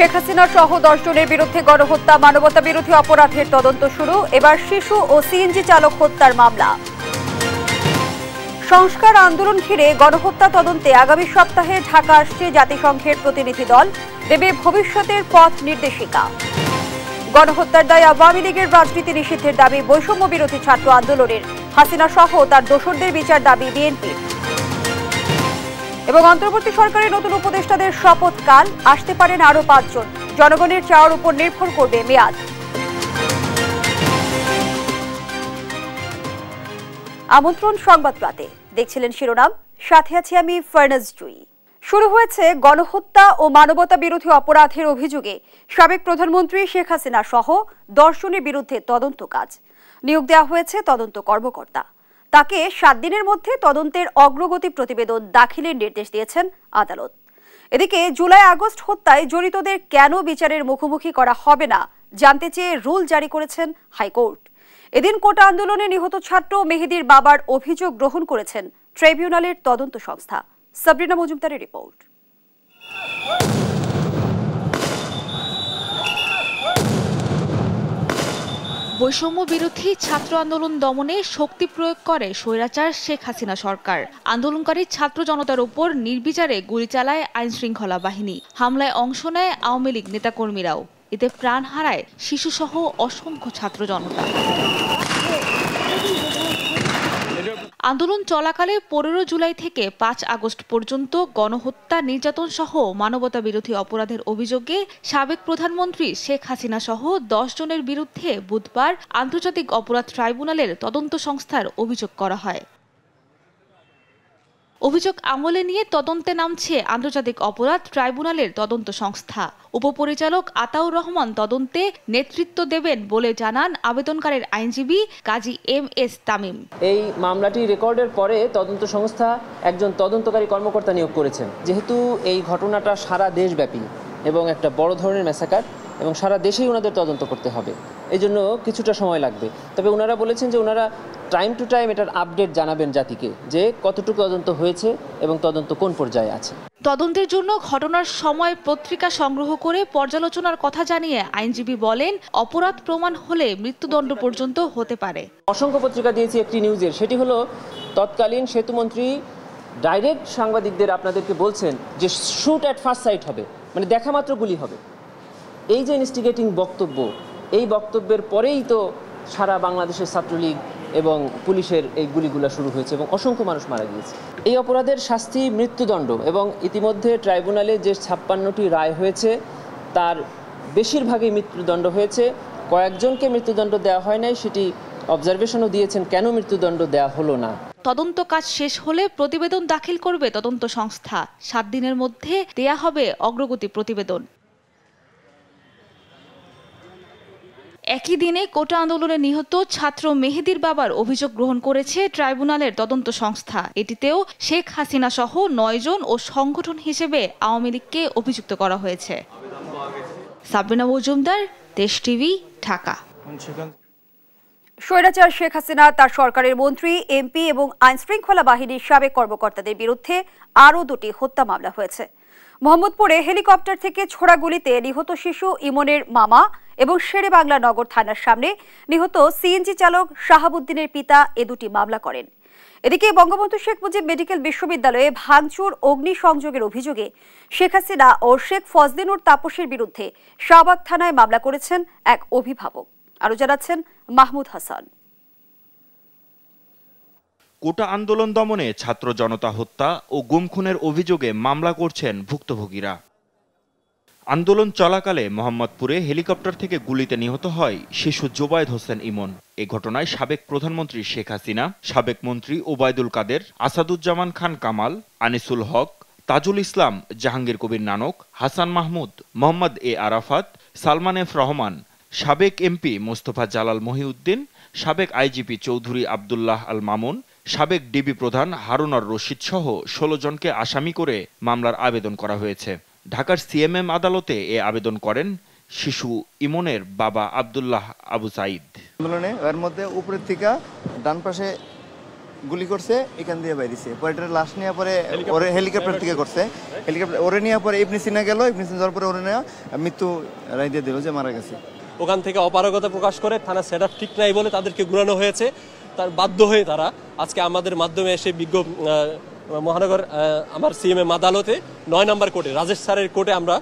শেখ হাসিনা সহ 10 জনের বিরুদ্ধে গণহত্যা মানবতা বিরোধী অপরাধের তদন্ত শুরু। এবার শিশু ও সিএনজি চালক হত্যার মামলা। সংস্কার আন্দোলন ঘিরে গণহত্যা তদন্তে আগামী সপ্তাহে ঢাকা আসছে জাতিসংঘের প্রতিনিধি দল, দেবে ভবিষ্যতের পথ নির্দেশিকা। গণহত্যার দায়ে আওয়ামী লীগের রাজনীতি নিষিদ্ধের দাবি বৈষম্য বিরোধী ছাত্র আন্দোলনের। হাসিনা সহ তার দোসরদের বিচার দাবি বিএনপির। এবং অন্তর্বর্তী সরকারের নতুন উপদেষ্টাদের শপথ কাল, আসতে পারেন আরো 5 জন। জনগণের চাওয়ার উপর নির্ভর করবে মেয়াদ। আমন্ত্রণ সংবাদ রাতে, দেখছিলেন শিরোনাম, সাথে আছি আমি ফারনাজ জুই। শুরু হয়েছে গণহত্যা ও মানবতা বিরোধী অপরাধের অভিযোগে সাবেক প্রধানমন্ত্রী শেখ হাসিনা সহ 10 জনের বিরুদ্ধে তদন্ত কাজ। নিয়োগ দেওয়া হয়েছে তদন্ত কর্মকর্তা। তাকে 7 দিনের মধ্যে তদন্তের অগ্রগতি প্রতিবেদন দাখিলের নির্দেশ দিয়েছেন আদালত। এদিকে জুলাই আগস্ট হত্যায় জড়িতদের কেন বিচারের মুখোমুখি করা হবে না জানতে চেয়ে রুল জারি করেছেন হাইকোর্ট। এদিন কোটা আন্দোলনে নিহত ছাত্র মেহেদীর বাবার অভিযোগ গ্রহণ করেছেন ট্রাইব্যুনালের তদন্ত সংস্থা। সাবরিনা মজুমদারের রিপোর্ট। বৈষম্য বিরোধী ছাত্র আন্দোলন দমনে শক্তি প্রয়োগ করে স্বৈরাচার শেখ হাসিনা সরকার। আন্দোলনকারী ছাত্র জনতার উপর নির্বিচারে গুলি চালায় আইনশৃঙ্খলা বাহিনী। হামলায় অংশ নেয় আওয়ামী লীগ নেতাকর্মীরাও। এতে প্রাণ হারায় শিশুসহ অসংখ্য ছাত্র জনতা। আন্দোলন চলাকালে 15 জুলাই থেকে 5 আগস্ট পর্যন্ত গণহত্যা, নির্যাতন সহ মানবতা বিরোধী অপরাধের অভিযোগে সাবেক প্রধানমন্ত্রী শেখ হাসিনা সহ 10 জনের বিরুদ্ধে বুধবার আন্তর্জাতিক অপরাধ ট্রাইব্যুনালের তদন্ত সংস্থার অভিযোগ করা হয়। অভিযোগ আমলে নিয়ে তদন্তে নামছে আন্তর্জাতিক অপরাধ ট্রাইব্যুনালের তদন্ত সংস্থা। উপপরিচালক আতাউর রহমান তদন্তে নেতৃত্ব দেবেন বলে জানান আবেদনকারীর আইনজীবী কাজী MS তামিম। এই মামলাটি রেকর্ডের পরে তদন্ত সংস্থা একজন তদন্তকারী কর্মকর্তা নিয়োগ করেছেন। যেহেতু এই ঘটনাটা সারা দেশব্যাপী এবং একটা বড় ধরনের ম্যাসাকার এবং সারা দেশেই ওনাদের তদন্ত করতে হবে, এই জন্য কিছুটা সময় লাগবে। তবে ওনারা বলেছেন যে ওনারা টাইম টু টাইম এটার আপডেট জানাবেন জাতিকে, যে কতটুকু তদন্ত হয়েছে এবং তদন্ত কোন পর্যায়ে আছে। তদন্তের জন্য ঘটনার সময় পত্রিকা সংগ্রহ করে পর্যালোচনার কথা জানিয়ে আইনজীবী বলেন, অপরাধ প্রমাণ হলে মৃত্যুদণ্ড পর্যন্ত হতে পারে। অসংখ্য পত্রিকা দিয়েছি একটি নিউজের, সেটি হলো তৎকালীন সেতুমন্ত্রী ডাইরেক্ট সাংবাদিকদের আপনাদেরকে বলছেন যে শুট অ্যাট ফার্স্ট সাইট হবে, মানে দেখা মাত্র গুলি হবে। এই যে ইনস্টিগেটিং বক্তব্য, এই বক্তব্যের পরেই তো সারা বাংলাদেশের ছাত্রলীগ এবং পুলিশের এই গুলিগুলো শুরু হয়েছে এবং অসংখ্য মানুষ মারা গিয়েছে। এই অপরাধের শাস্তি মৃত্যুদণ্ড এবং ইতিমধ্যে ট্রাইব্যুনালে যে 56টি রায় হয়েছে তার বেশিরভাগই মৃত্যুদণ্ড হয়েছে। কয়েকজনকে মৃত্যুদণ্ড দেওয়া হয় নাই, সেটি অবজারভেশনও দিয়েছেন কেন মৃত্যুদণ্ড দেওয়া হলো না। তদন্ত কাজ শেষ হলে প্রতিবেদন দাখিল করবে তদন্ত সংস্থা। 7 দিনের মধ্যে দেয়া হবে অগ্রগতি প্রতিবেদন। একই দিনে কোটা আন্দোলনে নিহত ছাত্র মেহেদীর বাবার অভিযোগ গ্রহণ করেছে ট্রাইব্যুনালের তদন্ত সংস্থা। এটিতেও শেখ হাসিনা সহ 9 জন ও সংগঠন হিসেবে আওয়ামী লীগকে অভিযুক্ত করা হয়েছে। সাবরিনা মজুমদার, দেশ টিভি, ঢাকা। স্বৈরাচার শেখ হাসিনা, তার সরকারের মন্ত্রী, MP এবং আইনশৃঙ্খলা বাহিনীর সাবেক কর্মকর্তাদের বিরুদ্ধে আরও 2টি হত্যা মামলা হয়েছে। মোহাম্মদপুরে হেলিকপ্টার থেকে ছোড়া গুলিতে নিহত শিশু ইমনের মামা এবং শেরেবাংলা নগর থানার সামনে নিহত সিএনজি চালক শাহাবুদ্দিনের পিতা এ 2টি মামলা করেন। এদিকে বঙ্গবন্ধু শেখ মুজিব মেডিকেল বিশ্ববিদ্যালয়ে ভাঙচুর, অগ্নিসংযোগের অভিযোগে শেখ হাসিনা ও শেখ ফজলিনুর তাপসের বিরুদ্ধে শাহবাগ থানায় মামলা করেছেন এক অভিভাবক। আরো জানাচ্ছেন মাহমুদ হাসান। কোটা আন্দোলন দমনে ছাত্র জনতা হত্যা ও গুম খুনের অভিযোগে মামলা করছেন ভুক্তভোগীরা। আন্দোলন চলাকালে মোহাম্মদপুরে হেলিকপ্টার থেকে গুলিতে নিহত হয় শিশু জোবায়েদ হোসেন ইমন। এ ঘটনায় সাবেক প্রধানমন্ত্রী শেখ হাসিনা, সাবেক মন্ত্রী ওবায়দুল কাদের, আসাদুজ্জামান খান কামাল, আনিসুল হক, তাজুল ইসলাম, জাহাঙ্গীর কবির নানক, হাসান মাহমুদ, মোহাম্মদ এ আরাফাত, সালমান এফ রহমান, সাবেক MP মোস্তফা জালাল মহিউদ্দিন, সাবেক IGP চৌধুরী আবদুল্লাহ আল মামুন, সাবেক ডিবি প্রধান হারুন আর রশিদ সহ 16 জনকে আসামি করে মামলার আবেদন করা হয়েছে। ঢাকার CMM আদালতে এ আবেদন করেন শিশু ইমনের বাবা আব্দুল্লাহ আবু সাইদ। আন্দোলনে এর মধ্যে উপরের থেকে ডান পাশে গুলি করছে, এখান দিয়ে বাইরেছে। পরে এটার লাশ নেওয়ার পরে ওরে হেলিকপ্টার থেকে করছে, হেলিকপ্টার ওরে নেওয়ার পরে ইবনে সিনা গেল, ইবনে সিনা যাওয়ার পরে ওরে নেওয়া মৃত্যু রায় দিয়ে দিল যে মারা গেছে। ওখান থেকে অপারগতা প্রকাশ করে থানা সেট আপ ঠিক নাই বলে তাদেরকে ঘুরানো হয়েছে। তার বাধ্য হয়ে তারা আজকে আমাদের মাধ্যমে এসে বিজ্ঞ মহানগর আমার সিএমএম আদালতে ৯ নম্বর কোর্টে রাজেশ স্যারের কোর্টে আমরা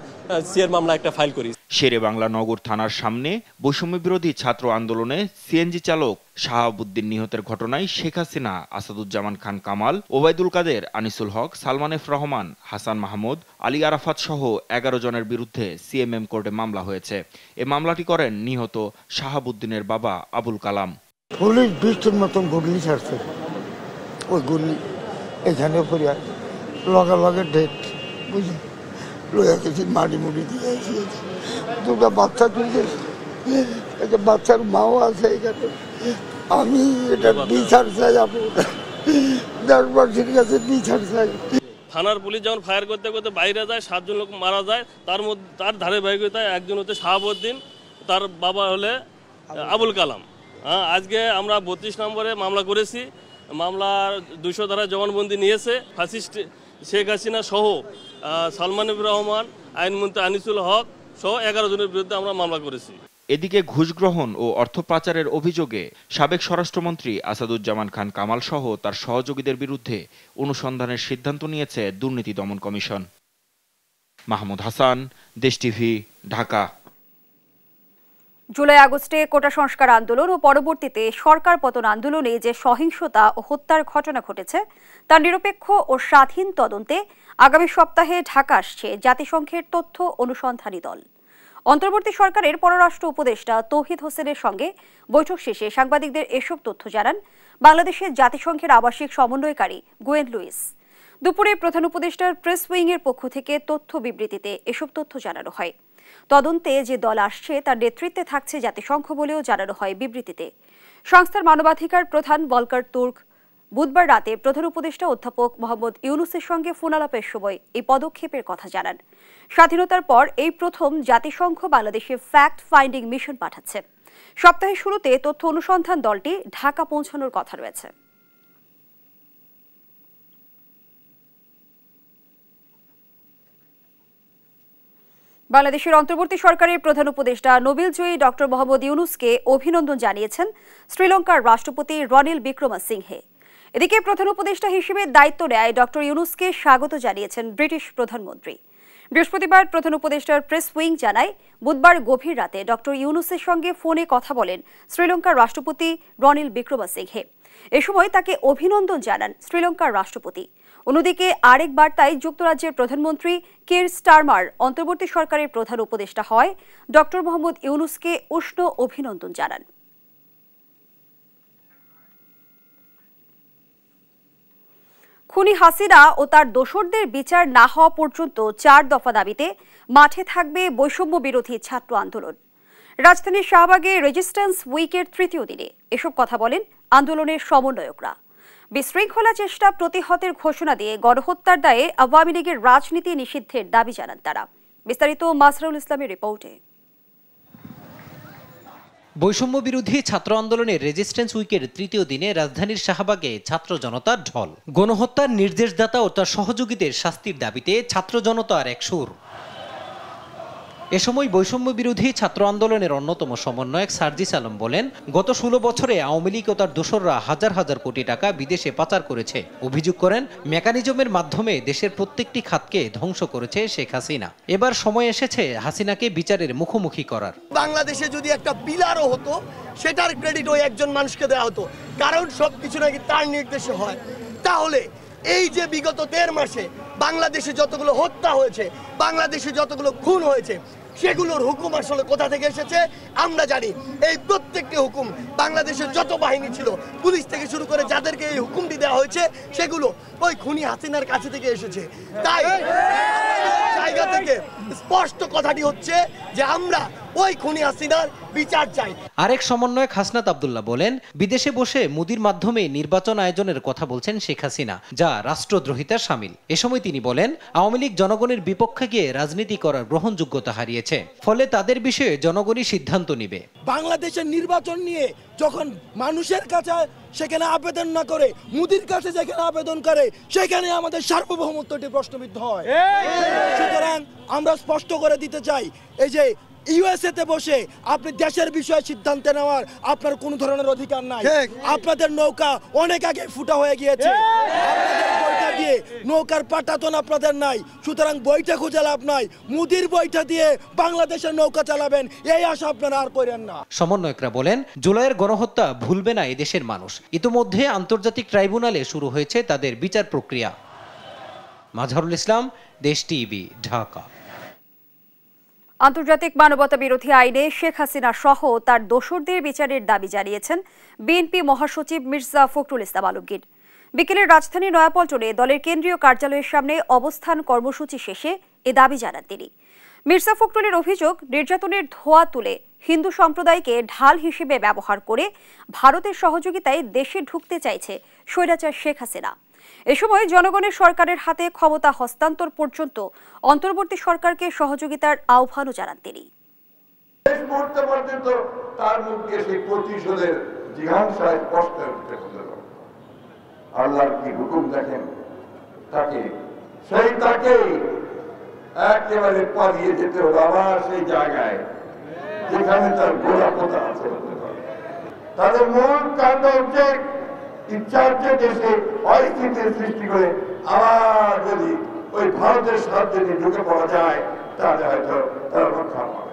সিএর মামলা একটা ফাইল করি। শেরে বাংলা নগর থানার সামনে বৈষম্য বিরোধী ছাত্র আন্দোলনে সিএনজি চালক শাহাবুদ্দিন নিহতের ঘটনায় শেখ হাসিনা, আসাদুজ্জামান খান কামাল, ওবায়দুল কাদের, আনিসুল হক, সালমান এফ রহমান, হাসান মাহমুদ, আলী আরাফাত সহ ১১ জনের বিরুদ্ধে সিএমএম কোর্টে মামলা হয়েছে। এ মামলাটি করেন নিহত শাহাবুদ্দিনের বাবা আবুল কালাম। পুলিশ ২০টার মতন গুলি ছাড়ছে, ওই গুলি এখানে পড়িয়া লগে ডেট বুঝলি লইয়া গেছি, মাটি মুড়ি দিয়ে আসিয়েছি। দুটা বাচ্চা তুলছে, একটা বাচ্চার মাও আছে এখানে। আমি এটা বিচার চাই, আপনার দেশবাসীর কাছে বিচার চাই। থানার পুলিশ যখন ফায়ার করতে করতে বাইরে যায়, 7 জন লোক মারা যায়। তার মধ্যে তার ধারাবাহিকতায় একজন হচ্ছে শাহাবুদ্দিন, তার বাবা হলে আবুল কালাম। আজকে আমরা 32 নম্বরে মামলা করেছি। মামলার 200 ধারা জবানবন্দি নিয়েছে। ফাসিস্ট শেখ হাসিনা সহ সালমান এফ রহমান, আইনমন্ত্রী আনিসুল হক সহ 11 জনের বিরুদ্ধে আমরা মামলা করেছি। এদিকে ঘুষ গ্রহণ ও অর্থ পাচারের অভিযোগে সাবেক স্বরাষ্ট্রমন্ত্রী আসাদুজ্জামান খান কামাল সহ তার সহযোগীদের বিরুদ্ধে অনুসন্ধানের সিদ্ধান্ত নিয়েছে দুর্নীতি দমন কমিশন। মাহমুদ হাসান, দেশ টিভি, ঢাকা। জুলাই আগস্টে কোটা সংস্কার আন্দোলন ও পরবর্তীতে সরকার পতন আন্দোলনে যে সহিংসতা ও হত্যার ঘটনা ঘটেছে তার নিরপেক্ষ ও স্বাধীন তদন্তে আগামী সপ্তাহে ঢাকা আসছে জাতিসংঘের তথ্য অনুসন্ধানী দল। অন্তর্বর্তী সরকারের পররাষ্ট্র উপদেষ্টা তৌহিদ হোসেনের সঙ্গে বৈঠক শেষে সাংবাদিকদের এসব তথ্য জানান বাংলাদেশের জাতিসংঘের আবাসিক সমন্বয়কারী গোয়েন লুইস। দুপুরে প্রধান উপদেষ্টার প্রেস উইংয়ের পক্ষ থেকে তথ্য বিবৃতিতে এসব তথ্য জানানো হয়। তদন্তে যে দল আসছে তার নেতৃত্বে থাকছে জাতিসংঘ বলেও জানানো হয় বিবৃতিতে। সংস্থার মানবাধিকার প্রধান ভলকার তুর্ক বুধবার রাতে প্রধান উপদেষ্টা অধ্যাপক মোহাম্মদ ইউনুসের সঙ্গে ফোনালাপের সময় এই পদক্ষেপের কথা জানান। স্বাধীনতার পর এই প্রথম জাতিসংঘ বাংলাদেশে ফ্যাক্ট ফাইন্ডিং মিশন পাঠাচ্ছে। সপ্তাহের শুরুতে তথ্য অনুসন্ধান দলটি ঢাকা পৌঁছানোর কথা রয়েছে। বাংলাদেশের অন্তর্বর্তী সরকারের প্রধান উপদেষ্টা নোবেল জয়ী ডক্টর মোহাম্মদ ইউনুসকে অভিনন্দন জানিয়েছেন শ্রীলঙ্কার রাষ্ট্রপতি রনিল বিক্রমসিংহে। এদিকে প্রধান উপদেষ্টা হিসেবে দায়িত্ব নেয় ডক্টর ইউনুসকে স্বাগত জানিয়েছেন ব্রিটিশ প্রধানমন্ত্রী। বৃহস্পতিবার প্রধান উপদেষ্টার প্রেস উইং জানায় বুধবার গভীর রাতে ডক্টর ইউনুসের সঙ্গে ফোনে কথা বলেন শ্রীলঙ্কার রাষ্ট্রপতি রনিল বিক্রমসিংহে। এ সময় তাকে অভিনন্দন জানান শ্রীলঙ্কার রাষ্ট্রপতি। অন্যদিকে আরেক বার্তায় যুক্তরাজ্যের প্রধানমন্ত্রী কির স্টারমার অন্তর্বর্তী সরকারের প্রধান উপদেষ্টা হয় ডক্টর মোহাম্মদ ইউনুসকে উষ্ণ অভিনন্দন জানান। খুনি হাসিনা ও তার দোসরদের বিচার না হওয়া পর্যন্ত 4 দফা দাবিতে মাঠে থাকবে বৈষম্য বিরোধী ছাত্র আন্দোলন। রাজধানীর শাহবাগে রেজিস্ট্যান্স উইকের 3য় দিনে এসব কথা বলেন আন্দোলনের সমন্বয়করা। বিশৃঙ্খলা চেষ্টা প্রতিহতের ঘোষণা দিয়ে গণহত্যার দায়ে আওয়ামী লীগের রাজনীতি নিষিদ্ধের দাবি জানান তারা। বিস্তারিত মাসরুল ইসলামের রিপোর্টে। বৈষম্য বিরোধী ছাত্র আন্দোলনের রেজিস্ট্যান্স উইকের 3য় দিনে রাজধানীর শাহবাগে ছাত্র জনতার ঢল। গণহত্যার নির্দেশদাতা ও তার সহযোগীদের শাস্তির দাবিতে ছাত্র জনতার এক সুর। এ সময় বৈষম্য বিরোধী ছাত্র আন্দোলনের অন্যতম সমন্বয়ক সার্জিস আলম বলেন, গত 16 বছরে আওয়ামী লীগ ও তার দোসররা হাজার হাজার কোটি টাকা বিদেশে পাচার করেছে। অভিযোগ করেন, মেকানিজমের মাধ্যমে দেশের প্রত্যেকটি খাতকে ধ্বংস করেছে শেখ হাসিনা। এবার সময় এসেছে হাসিনাকে বিচারের মুখোমুখি করার। বাংলাদেশে যদি একটা পিলারও হতো সেটার ক্রেডিট ওই একজন মানুষকে দেওয়া হতো, কারণ সবকিছু নাকি তার নির্দেশে হয়। তাহলে এই যে বিগত 1.5 মাসে বাংলাদেশে যতগুলো হত্যা হয়েছে, বাংলাদেশে যতগুলো খুন হয়েছে, সেগুলোর হুকুম আসলে কোথা থেকে এসেছে আমরা জানি। এই প্রত্যেকটি হুকুম বাংলাদেশের যত বাহিনী ছিল, পুলিশ থেকে শুরু করে যাদেরকে এই হুকুমটি দেওয়া হয়েছে, সেগুলো ওই খুনি হাসিনার কাছে থেকে এসেছে। তাই জায়গা থেকে স্পষ্ট কথাটি হচ্ছে যে আমরা ওই খুনি হাসিনার বিচার চাই। আরেক সমন্বয়ক হাসনাত আব্দুল্লাহ বলেন, বিদেশে বসে মোদির মাধ্যমে নির্বাচন আয়োজনের কথা বলছেন শেখ হাসিনা, যা রাষ্ট্রদ্রোহিতার শামিল। এ সময় তিনি বলেন, আওয়ামী লীগ জনগণের বিপক্ষে গিয়ে রাজনীতি করার গ্রহণযোগ্যতা হারিয়েছে, ফলে তাদের বিষয়ে জনগণই সিদ্ধান্ত নিবে। বাংলাদেশের নির্বাচন নিয়ে যখন মানুষের কাছে সেখানে আবেদন না করে মোদির কাছে যেখানে আবেদন করে সেখানে আমাদের সার্বভৌমত্বটি প্রশ্নবিদ্ধ হয়। সুতরাং আমরা স্পষ্ট করে দিতে চাই, এই যে ইউএসএ তে বসে আপনি দেশের বিষয়ে সিদ্ধান্ত নেওয়ার আপনার কোনো ধরনের অধিকার নাই। আপনাদের নৌকা অনেক আগে ফুটা হয়ে গিয়েছে, আপনাদের বইটা দিয়ে নৌকার পাটাতন আপনাদের নাই। সুতরাং বইটা খুঁজে লাভ নাই, মোদির বইটা দিয়ে বাংলাদেশের নৌকা চালাবেন এই আশা আপনারা আর করেন না। সমন্বয়করা বলেন, জুলাইয়ের গণহত্যা ভুলবে না এদেশের মানুষ। ইতোমধ্যে আন্তর্জাতিক ট্রাইব্যুনালে শুরু হয়েছে তাদের বিচার প্রক্রিয়া। মাজহারুল ইসলাম, দেশ টিভি, ঢাকা। আন্তর্জাতিক মানবতা বিরোধী আইনে শেখ হাসিনা সহ তার দোসরদের বিচারের দাবি জানিয়েছেন বিএনপি মহাসচিব মির্জা ফখরুল ইসলাম আলমগীর। বিকেলে রাজধানীর নয়াপল্টনে দলের কেন্দ্রীয় কার্যালয়ের সামনে অবস্থান কর্মসূচি শেষে এ দাবি জানান তিনি। মির্জা ফখরুলের অভিযোগ, নির্যাতনের ধোঁয়া তুলে হিন্দু সম্প্রদায়কে ঢাল হিসেবে ব্যবহার করে ভারতের সহযোগিতায় দেশে ঢুকতে চাইছে স্বৈরাচার শেখ হাসিনা। এ সময় জনগণের সরকারের হাতে ক্ষমতা হস্তান্তর পর্যন্ত অন্তর্বর্তী সরকারকে সহযোগিতার আহ্বানও জানান তিনি। তার মুখে সেই প্রতিশোধের জিজ্ঞাসায় কষ্ট আল্লাহর কি হুকুম দেখেন, তাকে একেবারে পালিয়ে যেতে হলো আবার সেই জায়গায় যেখানে তার গোড়া পোতা আছে। তাদের মূল কাণ্ড হচ্ছে ইচ্ছার্থে দেশে অস্থিতির সৃষ্টি করে আবার যদি ওই ভারতের সাহায্য নিয়ে ঢুকে পড়া যায় তাহলে হয়তো তারা রক্ষা পাবে।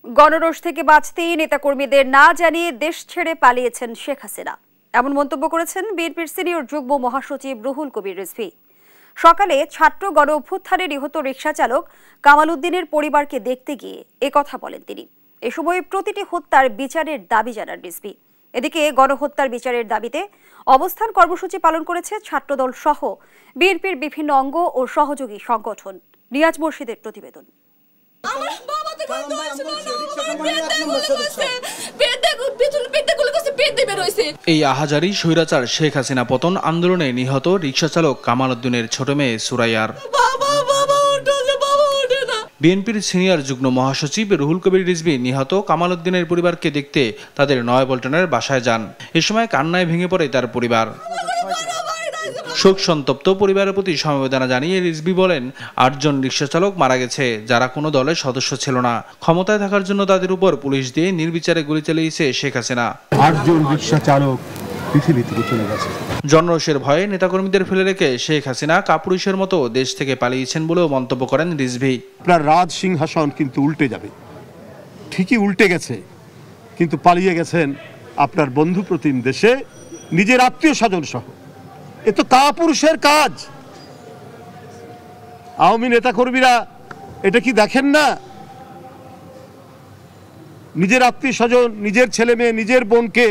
গণরোষ থেকে বাঁচতেই নেতাকর্মীদের না জানিয়ে দেশ ছেড়ে পালিয়েছেন শেখ হাসিনা, এমন মন্তব্য করেছেন বিএনপির সিনিয়র যুগ্ম মহাসচিব রুহুল কবির রিজভী। সকালে ছাত্র গণ অভ্যুত্থানে নিহত রিকশা চালক কামাল উদ্দিনের পরিবারকে দেখতে গিয়ে একথা বলেন তিনি। এ সময় প্রতিটি হত্যার বিচারের দাবি জানান রিজভী। এদিকে গণহত্যার বিচারের দাবিতে অবস্থান কর্মসূচি পালন করেছে ছাত্রদল সহ বিএনপির বিভিন্ন অঙ্গ ও সহযোগী সংগঠন। নিয়াজ মুর্শিদের প্রতিবেদন। এই আহাজারি স্বৈরাচার শেখ হাসিনা পতন আন্দোলনে নিহত রিকশা চালক কামাল উদ্দিনের ছোট মেয়ে সুরাইয়ার। বিএনপির সিনিয়র যুগ্ম মহাসচিব রুহুল কবির রিজভী নিহত কামাল উদ্দিনের পরিবারকে দেখতে তাদের নয়াপল্টনের বাসায় যান। এ সময় কান্নায় ভেঙে পড়ে তার পরিবার। শোক সন্তপ্ত পরিবারের প্রতি সমবেদনা জানিয়ে রিজভী বলেন, 8 জন রিকশা চালক মারা গেছে যারা কোনো দলের সদস্য ছিল না। ক্ষমতায় থাকার জন্য তাদের উপর পুলিশ দিয়ে নির্বিচারে গুলি চালিয়েছে শেখ হাসিনা। 8 জন রিকশা চালক পৃথিবী থেকে চলে গেছে। জনরোষের ভয়ে নেতাকর্মীদের ফেলে রেখে শেখ হাসিনা কাপুরুষের মতো দেশ থেকে পালিয়েছেন বলেও মন্তব্য করেন রিজভী। আপনার রাজ সিংহাসন কিন্তু উল্টে যাবে, ঠিকই উল্টে গেছে, কিন্তু পালিয়ে গেছেন আপনার বন্ধু প্রতিম দেশে নিজের আত্মীয় স্বজন সহ। এ তো কাপুরুষের কাজ। আওয়ামী নেতাকর্মীরা এটা কি দেখেন না? নিজের আত্মীয় স্বজন, নিজের ছেলে মেয়ে, নিজের বোনকে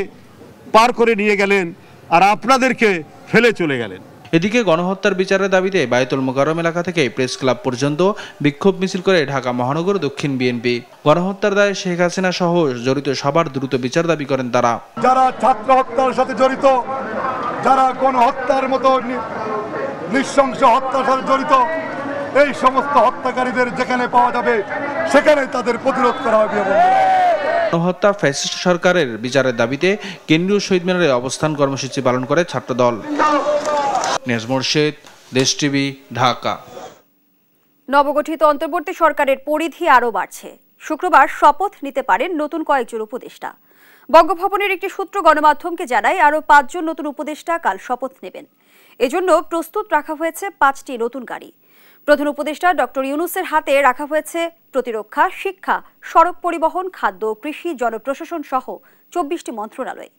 পার করে নিয়ে গেলেন আর আপনাদেরকে ফেলে চলে গেলেন। এদিকে গণহত্যার বিচারের দাবিতে বায়তুল মোকাররম এলাকা থেকে প্রেস ক্লাব পর্যন্ত বিক্ষোভ মিছিল করে ঢাকা মহানগর দক্ষিণ বিএনপি। গণহত্যার দায়ে শেখ হাসিনা সহ জড়িত সবার দ্রুত বিচার দাবি করেন তারা। যারা ছাত্র হত্যার সাথে জড়িত, যারা গণহত্যার মতো নৃশংস হত্যার সাথে জড়িত, এই সমস্ত হত্যাকারীদের যেখানে পাওয়া যাবে সেখানে তাদের প্রতিরোধ করা হবে। গণহত্যা ফ্যাসিস্ট সরকারের বিচারের দাবিতে কেন্দ্রীয় শহীদ মিনারে অবস্থান কর্মসূচি পালন করে ছাত্রদল। নিয়াজ মুর্শিদ, দেশ টিভি, ঢাকা। নবগঠিত অন্তর্বর্তী সরকারের পরিধি আরও বাড়ছে। শুক্রবার শপথ নিতে পারেন নতুন কয়েকজন উপদেষ্টা। বঙ্গভবনের একটি সূত্র গণমাধ্যমকে জানায়, আরও 5 জন নতুন উপদেষ্টা কাল শপথ নেবেন। এজন্য প্রস্তুত রাখা হয়েছে 5টি নতুন গাড়ি। প্রধান উপদেষ্টা ডক্টর ইউনূসের হাতে রাখা হয়েছে প্রতিরক্ষা, শিক্ষা, সড়ক পরিবহন, খাদ্য, কৃষি, জনপ্রশাসন সহ 24টি মন্ত্রণালয়।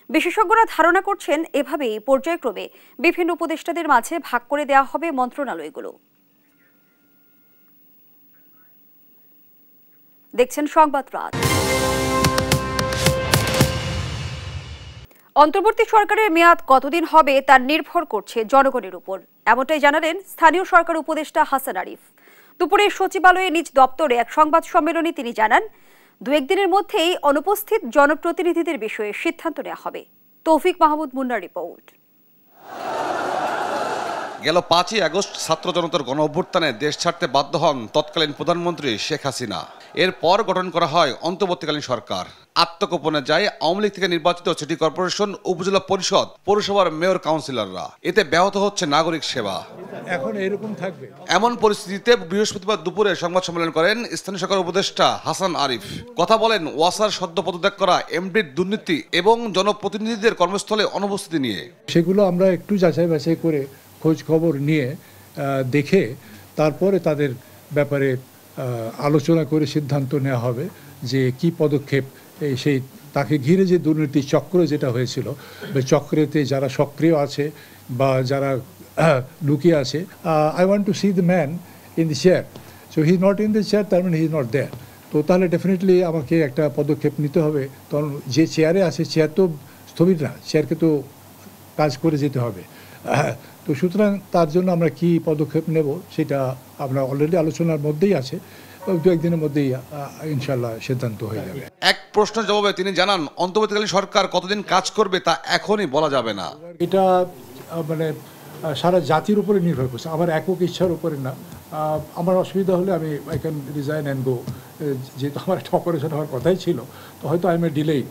বিশেষজ্ঞরা ধারণা করছেন, এভাবেই পর্যায়ক্রমে বিভিন্ন উপদেষ্টাদের মাঝে ভাগ করে দেওয়া হবে মন্ত্রণালয়গুলো। দেখছেন সংবাদ রাত। অন্তর্বর্তী সরকারের মেয়াদ কতদিন হবে তা নির্ভর করছে জনগণের উপর, এমনটাই জানালেন স্থানীয় সরকার উপদেষ্টা হাসান আরিফ। দুপুরে সচিবালয়ে নিজ দপ্তরে এক সংবাদ সম্মেলনে তিনি জানান, 2-1 দিনের মধ্যেই অনুপস্থিত জনপ্রতিনিধিদের বিষয়ে সিদ্ধান্ত নেওয়া হবে। তৌফিক মাহমুদ মুন্নার রিপোর্ট। গেল 5ই আগস্ট ছাত্র জনতার গণ অভ্যুত্থানে দেশ ছাড়তে বাধ্য হন তৎকালীন প্রধানমন্ত্রী শেখ হাসিনা। এরপর গঠন করা হয় অন্তর্বর্তীকালীন সরকার। আত্মগোপনে যায় আওয়ামী লীগ থেকে নির্বাচিত সিটি কর্পোরেশন, উপজেলা পরিষদ, পৌরসভার মেয়র, কাউন্সিলররা। এতে ব্যাহত হচ্ছে নাগরিক সেবা। এখন এরকম থাকবে এমন পরিস্থিতিতে বৃহস্পতিবার দুপুরে সংবাদ সম্মেলন করেন স্থানীয় সরকার উপদেষ্টা হাসান আরিফ। কথা বলেন ওয়াসার সদ্য পদত্যাগ করা এমডির দুর্নীতি এবং জনপ্রতিনিধিদের কর্মস্থলে অনুপস্থিতি নিয়ে। সেগুলো আমরা একটু যাচাই বাছাই করে খোঁজ খবর নিয়ে দেখে তারপরে তাদের ব্যাপারে আলোচনা করে সিদ্ধান্ত নেওয়া হবে যে কি পদক্ষেপ সেই তাকে ঘিরে যে দুর্নীতি চক্র যেটা হয়েছিল, চক্রেতে যারা সক্রিয় আছে বা যারা লুকিয়ে আছে। I want to C the man in the chair, so he is not in the chair, তার মানে হি ইজ নট দেয়ার। তো তাহলে ডেফিনেটলি আমাকে একটা পদক্ষেপ নিতে হবে, কারণ যে চেয়ারে আছে চেয়ার তো স্থবির না, চেয়ারকে তো কাজ করে যেতে হবে। তো সুতরাং তার জন্য আমরা কি পদক্ষেপ নেব সেটা আমরা অলরেডি আলোচনার মধ্যেই আছে, দু একদিনের মধ্যেই ইনশাল্লাহ সিদ্ধান্ত হয়ে যাবে। এক প্রশ্নের জবাবে তিনি জানান, অন্তর্বর্তীকালীন সরকার কতদিন কাজ করবে তা এখনই বলা যাবে না। এটা মানে সারা জাতির উপরে নির্ভর করছে, আমার একক ইচ্ছার উপরে না। আমার অসুবিধা হলে আমি I can resign and go, যেহেতু আমার একটা অপারেশন হওয়ার কথাই ছিল, তো হয়তো আই এম এ ডিলেইড।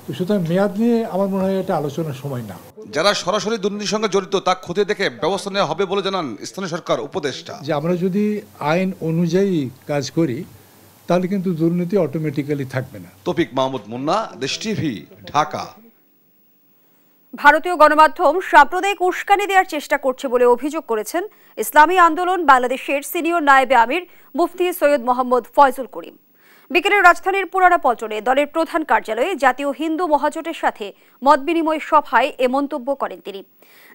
তো সুতরাং মেয়াদ নিয়ে আমার মনে হয় এটা আলোচনার সময় না। যারা সরাসরি দুর্নীতির সঙ্গে জড়িত তা খতিয়ে দেখে ব্যবস্থা নেওয়া হবে বলে জানান স্থানীয় সরকার উপদেষ্টা। যে আমরা যদি আইন অনুযায়ী কাজ করি তাহলে কিন্তু দুর্নীতি অটোমেটিক্যালি থাকবে না। তৌফিক মাহমুদ মুন্না, দেশ টিভি, ঢাকা। ভারতীয় গণমাধ্যম সাম্প্রদায়িক উস্কানি দেওয়ার চেষ্টা করছে বলে অভিযোগ করেছেন ইসলামী আন্দোলন বাংলাদেশের সিনিয়র নায়েবে আমির মুফতি সৈয়দ মোহাম্মদ ফয়জুল করিম। বিকেলে রাজধানীর পুরানা পল্টনে দলের প্রধান কার্যালয়ে জাতীয় হিন্দু মহাজোটের সাথে মতবিনিময় সভায় এ মন্তব্য করেন তিনি।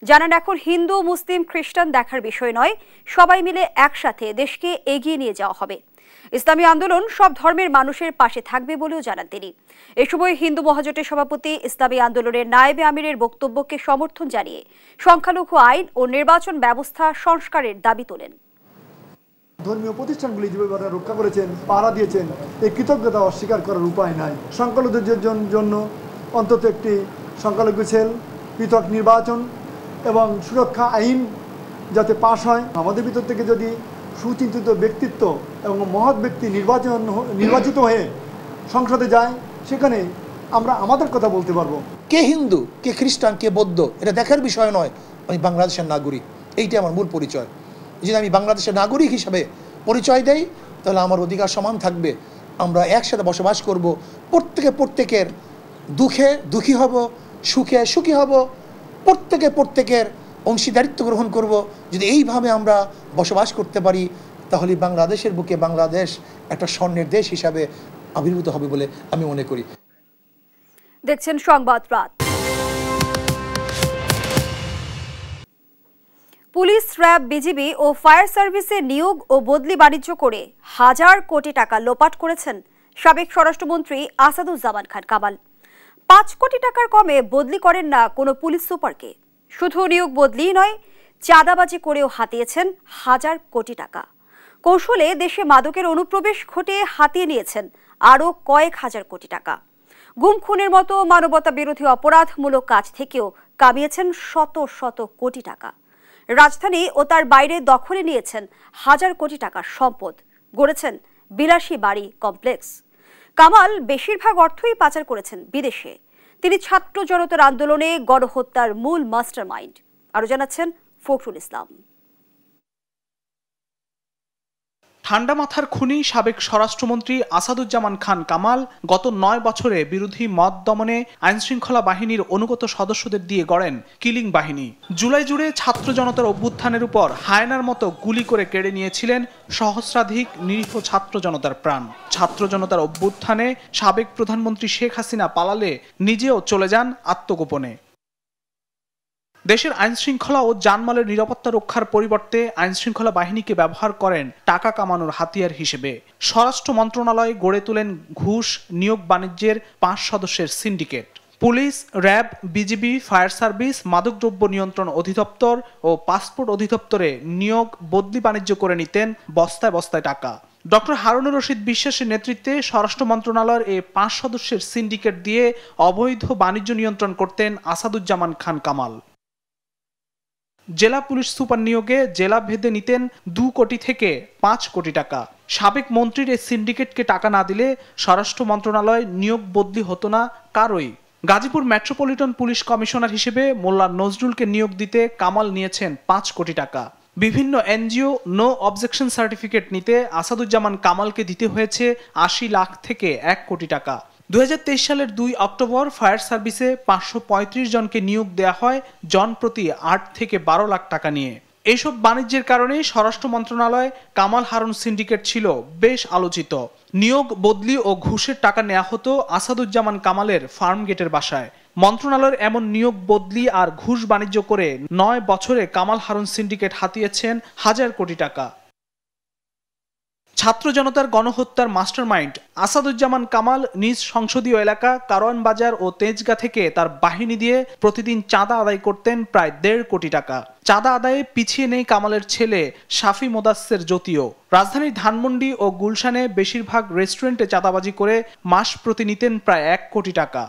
জানান, এখন হিন্দু, মুসলিম, খ্রিস্টান দেখার বিষয় নয়, সবাই মিলে একসাথে দেশকে এগিয়ে নিয়ে যাওয়া হবে। ইসলামী আন্দোলন সব ধর্মের মানুষের পাশে থাকবে বলেও জানান তিনি। এ সময় হিন্দু মহাজোটের সভাপতি ইসলামী আন্দোলনের নায়েবে আমিরের বক্তব্যকে সমর্থন জানিয়ে সংখ্যালঘু আইন ও নির্বাচন ব্যবস্থা সংস্কারের দাবি তোলেন। ধর্মীয় প্রতিষ্ঠানগুলি যেভাবে রক্ষা করেছেন, পাহারা দিয়েছেন, এই কৃতজ্ঞতা অস্বীকার করার উপায় নাই। সংখ্যালঘুদের জন্য অন্তত একটি সংখ্যালঘু সেল, পৃথক নির্বাচন এবং সুরক্ষা আইন যাতে পাশ হয়। আমাদের ভিতর থেকে যদি সুচিন্তিত ব্যক্তিত্ব এবং মহৎ ব্যক্তি নির্বাচিত হয়ে সংসদে যায়, সেখানে আমরা আমাদের কথা বলতে পারবো। কে হিন্দু, কে খ্রিস্টান, কে বৌদ্ধ, এটা দেখার বিষয় নয়। আমি বাংলাদেশের নাগরিক, এইটাই আমার মূল পরিচয়। যদি আমি বাংলাদেশের নাগরিক হিসাবে পরিচয় দেই তাহলে আমার অধিকার সমান থাকবে। আমরা একসাথে বসবাস করব, প্রত্যেকের দুঃখে দুঃখী হব, সুখে সুখী হব, প্রত্যেকের অংশীদারিত্ব গ্রহণ করব। যদি এইভাবে আমরা বসবাস করতে পারি তাহলে বাংলাদেশের বুকে বাংলাদেশ একটা স্বর্ণের দেশ হিসাবে আবির্ভূত হবে বলে আমি মনে করি। দেখছেন সংবাদ রাত। পুলিশ, র্যাব, বিজিবি ও ফায়ার সার্ভিসে নিয়োগ ও বদলি বাণিজ্য করে হাজার কোটি টাকা লোপাট করেছেন সাবেক স্বরাষ্ট্রমন্ত্রী আসাদুজ্জামান খান কামাল। ৫ কোটি টাকার কমে বদলি করেন না কোনো পুলিশ সুপারকে। শুধু নিয়োগ বদলি নয়, চাঁদাবাজি করেও হাতিয়েছেন হাজার কোটি টাকা। কৌশলে দেশে মাদকের অনুপ্রবেশ ঘটিয়ে হাতিয়ে নিয়েছেন আরও কয়েক হাজার কোটি টাকা। গুম খুনের মতো মানবতা বিরোধী অপরাধমূলক কাজ থেকেও কামিয়েছেন শত শত কোটি টাকা। রাজধানী ও তার বাইরে দখলে নিয়েছেন হাজার কোটি টাকার সম্পদ, গড়েছেন বিলাসী বাড়ি কমপ্লেক্স। কামাল বেশিরভাগ অর্থই পাচার করেছেন বিদেশে। তিনি ছাত্র জনতার আন্দোলনে গণহত্যার মূল মাস্টার মাইন্ড। আরো জানাচ্ছেন ফখরুল ইসলাম। ঠান্ডা মাথার খুনি সাবেক স্বরাষ্ট্রমন্ত্রী আসাদুজ্জামান খান কামাল গত ৯ বছরে বিরোধী মত দমনে আইনশৃঙ্খলা বাহিনীর অনুগত সদস্যদের দিয়ে গড়েন কিলিং বাহিনী। জুলাই জুড়ে ছাত্র জনতার অভ্যুত্থানের উপর হায়নার মতো গুলি করে কেড়ে নিয়েছিলেন সহস্রাধিক নিরীহ ছাত্র জনতার প্রাণ। ছাত্র জনতার অভ্যুত্থানে সাবেক প্রধানমন্ত্রী শেখ হাসিনা পালালে নিজেও চলে যান আত্মগোপনে। দেশের আইনশৃঙ্খলা ও জানমালের নিরাপত্তা রক্ষার পরিবর্তে আইনশৃঙ্খলা বাহিনীকে ব্যবহার করেন টাকা কামানোর হাতিয়ার হিসেবে। স্বরাষ্ট্র মন্ত্রণালয় গড়ে তোলেন ঘুষ নিয়োগ বাণিজ্যের ৫ সদস্যের syndicate. Police, RAB, BGB, fire service, মাদকদ্রব্য নিয়ন্ত্রণ অধিদপ্তর ও পাসপোর্ট অধিদপ্তরে নিয়োগ বদলি বাণিজ্য করে নিতেন বস্তায় বস্তায় টাকা। ডক্টর হারুনুর রশিদ বিশ্বাসের নেতৃত্বে স্বরাষ্ট্র মন্ত্রণালয়ের এই ৫ সদস্যের সিন্ডিকেট দিয়ে অবৈধ বাণিজ্য নিয়ন্ত্রণ করতেন আসাদুজ্জামান খান কামাল। জেলা পুলিশ সুপার নিয়োগে জেলা ভেদে নিতেন ২ কোটি থেকে ৫ কোটি টাকা। সাবেক মন্ত্রীর এই সিন্ডিকেটকে টাকা না দিলে স্বরাষ্ট্র মন্ত্রণালয় নিয়োগ বদলি হতো না কারোই। গাজীপুর মেট্রোপলিটন পুলিশ কমিশনার হিসেবে মোল্লা নজরুলকে নিয়োগ দিতে কামাল নিয়েছেন 5 কোটি টাকা। বিভিন্ন এনজিও নো অবজেকশন সার্টিফিকেট নিতে আসাদুজ্জামান কামালকে দিতে হয়েছে 80 লাখ থেকে 1 কোটি টাকা। 2023 সালের 2 অক্টোবর ফায়ার সার্ভিসে 535 জনকে নিয়োগ দেওয়া হয় জনপ্রতি 8 থেকে 12 লাখ টাকা নিয়ে। এইসব বাণিজ্যের কারণে স্বরাষ্ট্র মন্ত্রণালয় কামাল হারুন সিন্ডিকেট ছিল বেশ আলোচিত। নিয়োগ বদলি ও ঘুষের টাকা নেওয়া হতো আসাদুজ্জামান কামালের ফার্ম গেটের বাসায়। মন্ত্রণালয়ের এমন নিয়োগ বদলি আর ঘুষ বাণিজ্য করে 9 বছরে কামাল হারুন সিন্ডিকেট হাতিয়েছেন হাজার কোটি টাকা। ছাত্র জনতার গণহত্যার মাস্টারমাইন্ড আসাদুজ্জামান কামাল নিজ সংসদীয় এলাকা কারওয়ান বাজার ও তেজগাঁ থেকে তার বাহিনী দিয়ে প্রতিদিন চাঁদা আদায় করতেন প্রায় 1.5 কোটি টাকা। চাঁদা আদায়ে পিছিয়ে নেই কামালের ছেলে শাফি মোদাসের জ্যোতিও। রাজধানীর ধানমন্ডি ও গুলশানে বেশিরভাগ রেস্টুরেন্টে চাঁদাবাজি করে মাস প্রতি নিতেন প্রায় 1 কোটি টাকা।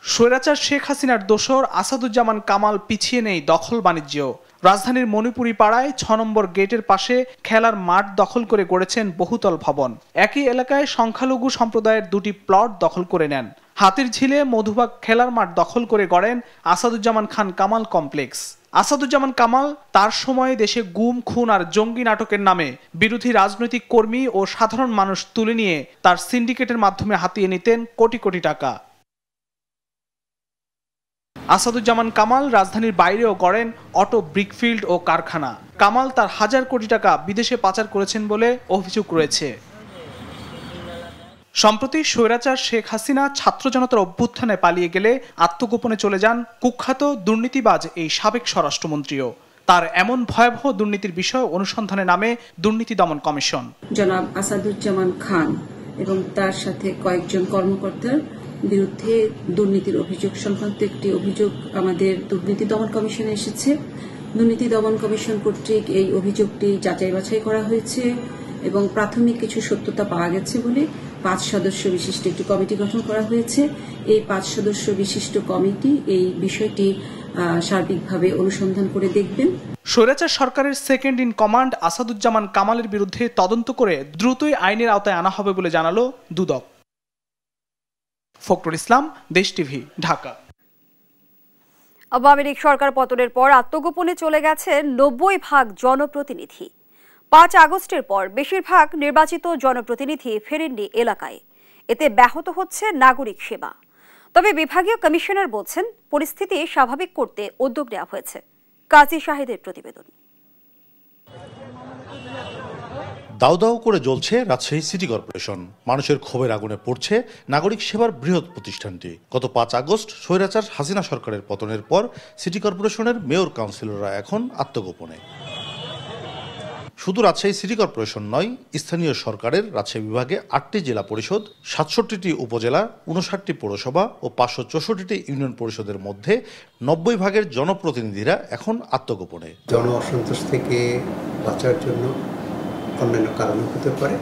স্বৈরাচার শেখ হাসিনার দোসর আসাদুজ্জামান কামাল পিছিয়ে নেই দখল বাণিজ্য। রাজধানীর মণিপুরি পাড়ায় 6 নম্বর গেটের পাশে খেলার মাঠ দখল করে গড়েছেন বহুতল ভবন। একই এলাকায় সংখ্যালঘু সম্প্রদায়ের 2টি প্লট দখল করে নেন। হাতির ঝিলে মধুবাগ খেলার মাঠ দখল করে গড়েন আসাদুজ্জামান খান কামাল কমপ্লেক্স। আসাদুজ্জামান কামাল তার সময়ে দেশে গুম, খুন আর জঙ্গি নাটকের নামে বিরোধী রাজনৈতিক কর্মী ও সাধারণ মানুষ তুলে নিয়ে তার সিন্ডিকেটের মাধ্যমে হাতিয়ে নিতেন কোটি কোটি টাকা। আসাদুজ্জামান কামাল রাজধানীর বাইরেও গড়েন অটো ব্রিকফিল্ড ও কারখানা। কামাল তার হাজার কোটি টাকা বিদেশে পাচার করেছেন বলে অভিযোগ রয়েছে। সম্প্রতি স্বৈরাচার শেখ হাসিনা ছাত্র জনতার অভ্যুত্থানে পালিয়ে গেলে আত্মগোপনে চলে যান কুখ্যাত দুর্নীতিবাজ এই সাবেক স্বরাষ্ট্রমন্ত্রীও। তার এমন ভয়াবহ দুর্নীতির বিষয় অনুসন্ধানে নামে দুর্নীতি দমন কমিশন। জনাব আসাদুজ্জামান খান এবং তার সাথে কয়েকজন কর্মকর্তার বিরুদ্ধে দুর্নীতির অভিযোগ সংক্রান্ত একটি অভিযোগ আমাদের দুর্নীতি দমন কমিশনে এসেছে। দুর্নীতি দমন কমিশন কর্তৃক এই অভিযোগটি যাচাই বাছাই করা হয়েছে এবং প্রাথমিক কিছু সত্যতা পাওয়া গেছে বলে 5 সদস্য বিশিষ্ট একটি কমিটি গঠন করা হয়েছে। এই 5 সদস্য বিশিষ্ট কমিটি এই বিষয়টি সার্বিকভাবে অনুসন্ধান করে দেখবেন। স্বৈরাচার সরকারের সেকেন্ড ইন কমান্ড আসাদুজ্জামান কামালের বিরুদ্ধে তদন্ত করে দ্রুতই আইনের আওতায় আনা হবে বলে জানালো দুদক। ফখরুল ইসলাম, দেশ টিভি, ঢাকা। আওয়ামী লীগ সরকার পতনের পর আত্মগোপনে চলে গেছেন 90% জনপ্রতিনিধি। 5 আগস্টের পর বেশিরভাগ নির্বাচিত জনপ্রতিনিধি ফেরেননি এলাকায়। এতে ব্যাহত হচ্ছে নাগরিক সেবা। তবে বিভাগীয় কমিশনার বলছেন পরিস্থিতি স্বাভাবিক করতে উদ্যোগ নেওয়া হয়েছে। কাজী শাহেদের প্রতিবেদন। দাউ দাউ করে জ্বলছে রাজশাহী সিটি কর্পোরেশন। মানুষের ক্ষোভের আগুনে পড়ছে নাগরিক সেবার বৃহৎ প্রতিষ্ঠানটি। গত 5 আগস্ট স্বৈরাচার হাসিনা সরকারের পতনের পর সিটি কর্পোরেশনের মেয়র কাউন্সিলররা এখন আত্মগোপনে। শুধু রাজশাহী সিটি কর্পোরেশন নয়, স্থানীয় সরকারের রাজশাহী বিভাগে 8টি জেলা পরিষদ, 67টি উপজেলা, 59টি পৌরসভা ও 564টি ইউনিয়ন পরিষদের মধ্যে 90% জনপ্রতিনিধিরা এখন আত্মগোপনে। জন অসন্তোষ থেকে বাঁচার জন্য অন্যান্য কারণ হতে পারে।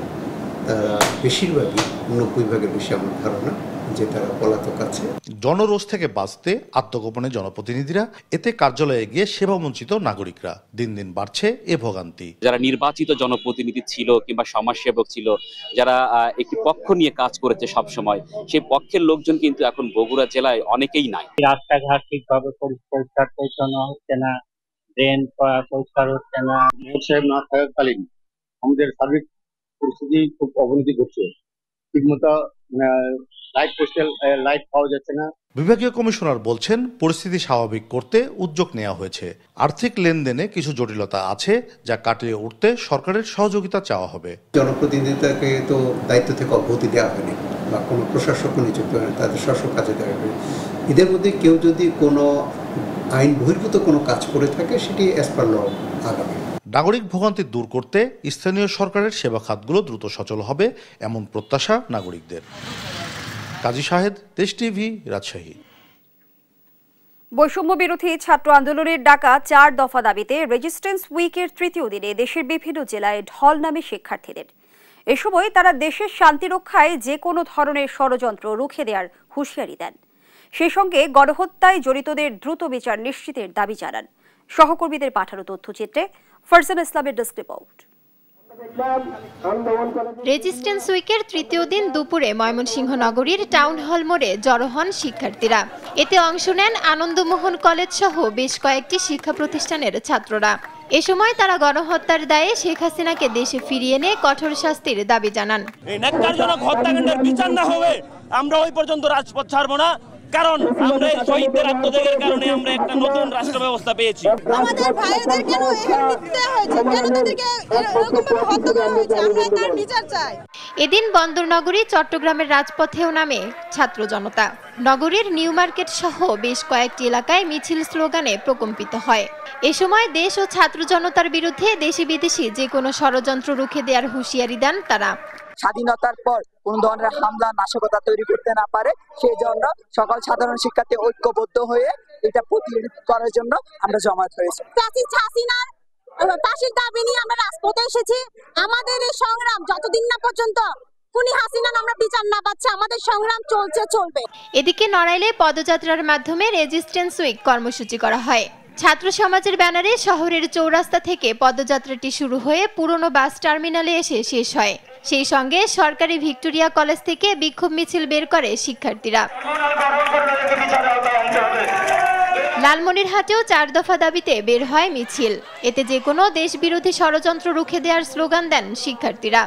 তারা বেশিরভাগই 90% বেশি আমার ধারণা যে তারা পলাতক আছে। জনরোষ থেকে বাঁচতে আত্মগোপনে জনপ্রতিনিধিরা, এতে কার্যালয়ে গিয়ে সেবাবঞ্চিত নাগরিকরা। দিন দিন বাড়ছে এ ভোগান্তি। যারা নির্বাচিত জনপ্রতিনিধি ছিল কিংবা সমাজসেবক ছিল, যারা একটি পক্ষ নিয়ে কাজ করেছে সব সময়, সেই পক্ষের লোকজন কিন্তু এখন বগুড়া জেলায় অনেকেই নাই। রাস্তাঘাট ঠিকভাবে পরিষ্কার পরিচ্ছন্ন হচ্ছে না, ড্রেন পরিষ্কার হচ্ছে না। মেয়র সাহেব না থাকাকালীন আমাদের সার্বিক পরিস্থিতি খুব অবনতি ঘটছে। ঠিকমতো লাইট পাওয়া যাচ্ছে না। বিভাগীয় কমিশনার বলছেন পরিস্থিতি স্বাভাবিক করতে উদ্যোগ নেওয়া হয়েছে। আর্থিক লেনদেনে কিছু জটিলতা আছে, যা কাটিয়ে উঠতে সরকারের সহযোগিতা চাওয়া হবে। জনপ্রতিনিধিদেরকে তো দায়িত্ব থেকে অব্যাহতি দেওয়া হয়নি বা কোনো প্রশাসক নিযুক্ত হয়নি, তাদের শাসক কাজে দেওয়া হয়নি। এদের মধ্যে কেউ যদি কোনো আইন বহির্ভূত কোনো কাজ করে থাকে, সেটি অ্যাজ পার ল আগামী। নাগরিক ভোগান্তি দূর করতে স্থানীয় সরকারের সেবা খাতগুলো দ্রুত সচল হবে, এমন প্রত্যাশা নাগরিকদের। কাজী শাহেদ, দেশ টিভি, রাজশাহী। বৈষম্য বিরোধী ছাত্র আন্দোলনের ডাকা 4 দফা দাবিতে রেজিস্ট্যান্স উইকের 3য় দিনে দেশের বিভিন্ন জেলায় ঢল নামে শিক্ষার্থীদের। এ সময় তারা দেশের শান্তি রক্ষায় যে কোনো ধরনের ষড়যন্ত্র রুখে দেওয়ার হুঁশিয়ারি দেন। সেই সঙ্গে গণহত্যায় জড়িতদের দ্রুত বিচার নিশ্চিতের দাবি জানান। সহকর্মীদের পাঠানো তথ্যচিত্রে ফারজানা ইসলামের ডেস্ক রিপোর্ট। রেজিস্ট্যান্স উইকের তৃতীয় দিন দুপুরে ময়মনসিংহ নগরীর টাউন হল মোড়ে জড়ো হন শিক্ষার্থীরা। এতে অংশ নেন আনন্দমোহন কলেজ সহ বেশ কয়েকটি শিক্ষা প্রতিষ্ঠানের ছাত্ররা। এ সময় তারা গণহত্যার দায়ে শেখ হাসিনাকে দেশে ফিরিয়ে এনে কঠোর শাস্তির দাবি জানান। এই ন্যাক্কারজনক হত্যাকাণ্ডের বিচার না হবে আমরা ওই পর্যন্ত রাজপথ ছাড়বো না, কারণ আমরা এই শহীদদের আত্মত্যাগের কারণে আমরা একটা নতুন রাষ্ট্র ব্যবস্থা পেয়েছি। আমাদের ভাইদের কেন এখানে হয়েছে, কেন তাদেরকে এরকম ভাবে হত্যা করা হয়েছে, আমরা তার বিচার চাই। এদিন বন্দরনগরী চট্টগ্রামের রাজপথেও নামে ছাত্র জনতা। নগরীর নিউ মার্কেট সহ বেশ কয়েকটি এলাকায় মিছিল স্লোগানে প্রকম্পিত হয়। এ সময় দেশ ও ছাত্র জনতার বিরুদ্ধে দেশি বিদেশি যে কোনো ষড়যন্ত্র রুখে দেওয়ার হুঁশিয়ারি দেন তারা। স্বাধীনতার পর কোন ধরনের হামলা নাশকতা তৈরি করতে না পারে সেই জন্য সকল সাধারণ শিক্ষার্থী ঐক্যবদ্ধ হয়ে এটা প্রতিরোধ করার জন্য আমরা জমায়েত হয়েছি। ফ্যাসিস্ট হাসিনার ফাঁসির দাবি নিয়ে আমরা রাজপথে এসেছি। আমাদের এই সংগ্রাম যতদিন না পর্যন্ত খুনি হাসিনা আমরা বিচার না পাচ্ছি, আমাদের সংগ্রাম চলবে। এদিকে নড়াইলে পদযাত্রার মাধ্যমে রেজিস্ট্যান্স উইক কর্মসূচি করা হয়। ছাত্র সমাজের ব্যানারে শহরের চৌরাস্তা থেকে পদযাত্রাটি শুরু হয়ে পুরনো বাস টার্মিনালে এসে শেষ হয়। সেই সঙ্গে সরকারি ভিক্টোরিয়া কলেজ থেকে বিক্ষোভ মিছিল বের করে শিক্ষার্থীরা। লালমনিরহাটেও 4 দফা দাবিতে বের হয় মিছিল। এতে যে কোনো দেশবিরোধী ষড়যন্ত্র রুখে দেওয়ার স্লোগান দেন শিক্ষার্থীরা।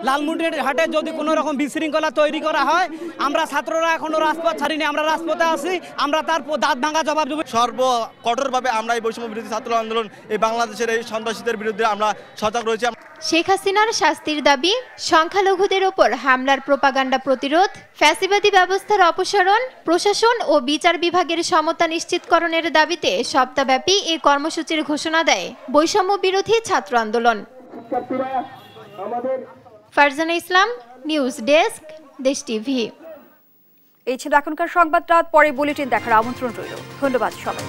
লালমনিরহাটে যদি কোনো রকম বিশৃঙ্খলা তৈরি করা হয়, আমরা ছাত্ররা এখনো রাজপথ ছাড়িনি, আমরা রাজপথে আছি, আমরা তার দাঁত ভাঙা জবাব দেব। কঠোরভাবে আমরা এই বৈষম্য বিরোধী ছাত্র আন্দোলন এই বাংলাদেশের এই সন্ত্রাসীদের বিরুদ্ধে আমরা সজাগ রয়েছি। শেখ হাসিনার শাস্তির দাবি, সংখ্যালঘুদের ওপর হামলার প্রোপাগান্ডা প্রতিরোধ, ফ্যাসিবাদী ব্যবস্থার অপসারণ, প্রশাসন ও বিচার বিভাগের সমতা নিশ্চিতকরণের দাবিতে সপ্তাহব্যাপী এই কর্মসূচির ঘোষণা দেয় বৈষম্য বিরোধী ছাত্র আন্দোলন। ফারজানা ইসলাম, নিউজ ডেস্ক, দেশ টিভি। এই ছিল এখনকার সংবাদ রাত। পরে বুলেটিন দেখার আমন্ত্রণ রইল। ধন্যবাদ সবাই।